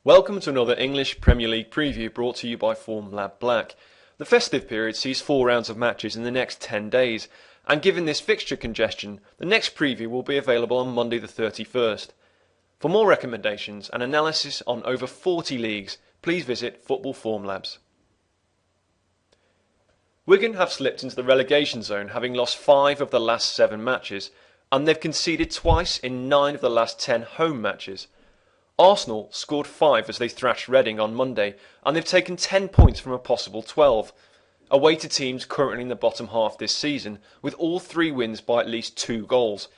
Welcome to another English Premier League preview brought to you by Formlab Black. The festive period sees 4 rounds of matches in the next 10 days, and given this fixture congestion, the next preview will be available on Monday the 31st. For more recommendations and analysis on over 40 leagues, please visit Football Formlabs. Wigan have slipped into the relegation zone, having lost 5 of the last 7 matches, and they've conceded twice in 9 of the last 10 home matches. Arsenal scored 5 as they thrashed Reading on Monday, and they've taken 10 points from a possible 12, away to teams currently in the bottom half this season, with all 3 wins by at least 2 goals.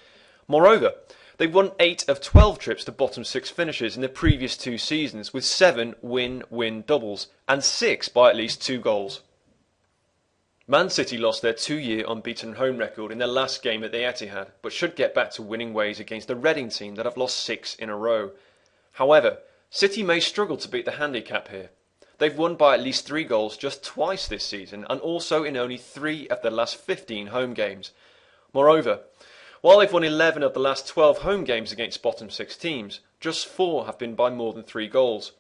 Moreover, they've won 8 of 12 trips to bottom 6 finishes in the previous 2 seasons, with 7 win-win doubles, and 6 by at least 2 goals. Man City lost their 2-year unbeaten home record in their last game at the Etihad, but should get back to winning ways against the Reading team that have lost 6 in a row. However, City may struggle to beat the handicap here. They've won by at least 3 goals just twice this season, and also in only 3 of their last 15 home games. Moreover, while they've won 11 of the last 12 home games against bottom 6 teams, just 4 have been by more than 3 goals.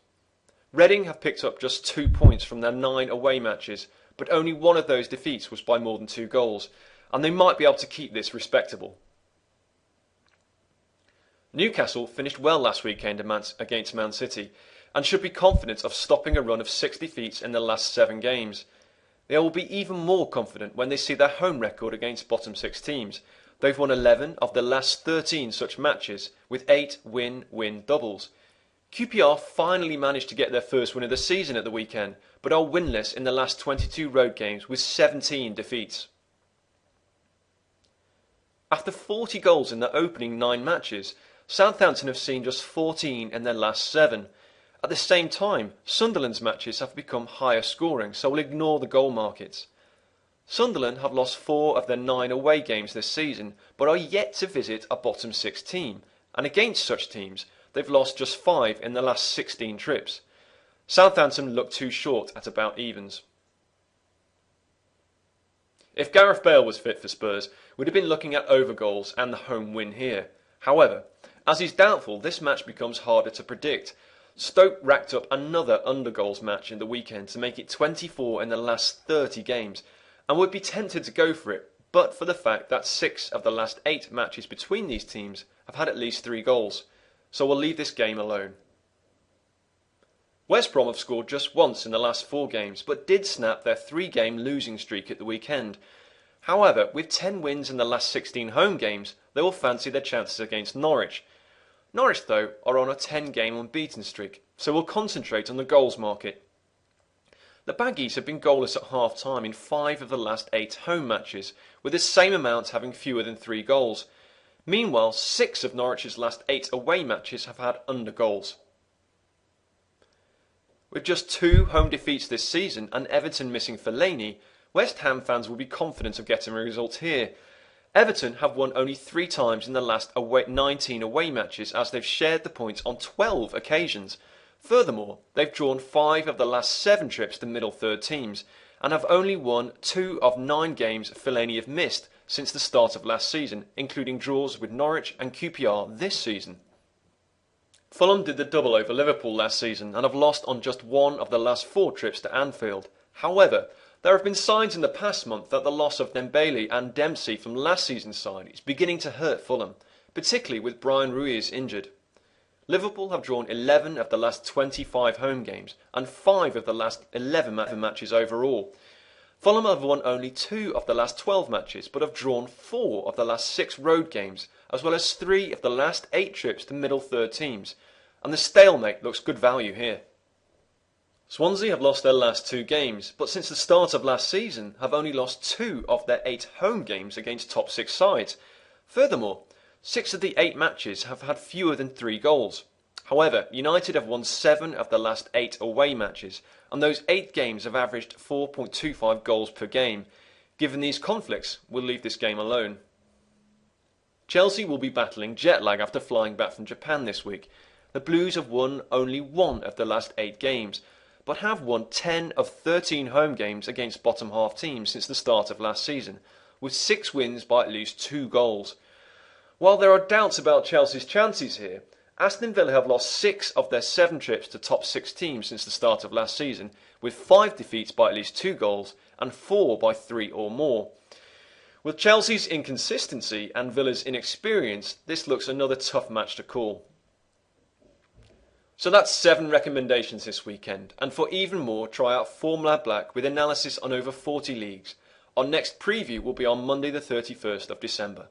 Reading have picked up just 2 points from their 9 away matches, but only 1 of those defeats was by more than 2 goals, and they might be able to keep this respectable. Newcastle finished well last weekend against Man City, and should be confident of stopping a run of 6 defeats in the last 7 games. They will be even more confident when they see their home record against bottom 6 teams. They've won 11 of the last 13 such matches, with 8 win-win doubles. QPR finally managed to get their first win of the season at the weekend, but are winless in the last 22 road games with 17 defeats. After 40 goals in their opening 9 matches, Southampton have seen just 14 in their last 7. At the same time, Sunderland's matches have become higher scoring, so we'll ignore the goal markets. Sunderland have lost 4 of their 9 away games this season, but are yet to visit a bottom 6 team, and against such teams, they've lost just 5 in the last 16 trips. Southampton look too short at about evens. If Gareth Bale was fit for Spurs, we'd have been looking at over goals and the home win here. However, as he's doubtful, this match becomes harder to predict. Stoke racked up another undergoals match in the weekend to make it 24 in the last 30 games, and would be tempted to go for it, but for the fact that 6 of the last 8 matches between these teams have had at least 3 goals, so we'll leave this game alone. West Brom have scored just once in the last 4 games, but did snap their 3-game losing streak at the weekend. However, with 10 wins in the last 16 home games, they will fancy their chances against Norwich. Norwich, though, are on a 10-game unbeaten streak, so we'll concentrate on the goals market. The Baggies have been goalless at half-time in 5 of the last 8 home matches, with the same amount having fewer than 3 goals. Meanwhile, 6 of Norwich's last 8 away matches have had under goals. With just 2 home defeats this season and Everton missing Fellaini, West Ham fans will be confident of getting a result here. Everton have won only 3 times in the last 19 away matches, as they've shared the points on 12 occasions. Furthermore, they've drawn 5 of the last 7 trips to middle third teams, and have only won 2 of 9 games Fellaini have missed since the start of last season, including draws with Norwich and QPR this season. Fulham did the double over Liverpool last season and have lost on just 1 of the last 4 trips to Anfield. However, there have been signs in the past month that the loss of Dembele and Dempsey from last season's side is beginning to hurt Fulham, particularly with Brian Ruiz injured. Liverpool have drawn 11 of the last 25 home games and 5 of the last 11 matches overall. Fulham have won only 2 of the last 12 matches, but have drawn 4 of the last 6 road games, as well as 3 of the last 8 trips to middle third teams, and the stalemate looks good value here. Swansea have lost their last 2 games, but since the start of last season have only lost 2 of their 8 home games against top 6 sides. Furthermore, 6 of the 8 matches have had fewer than 3 goals. However, United have won 7 of the last 8 away matches, and those 8 games have averaged 4.25 goals per game. Given these conflicts, we'll leave this game alone. Chelsea will be battling jet lag after flying back from Japan this week. The Blues have won only 1 of the last 8 games, but have won 10 of 13 home games against bottom half teams since the start of last season, with 6 wins by at least 2 goals. While there are doubts about Chelsea's chances here, Aston Villa have lost 6 of their 7 trips to top 6 teams since the start of last season, with 5 defeats by at least 2 goals and 4 by 3 or more. With Chelsea's inconsistency and Villa's inexperience, this looks another tough match to call. So that's 7 recommendations this weekend, and for even more, try out Formula Black with analysis on over 40 leagues. Our next preview will be on Monday the 31st of December.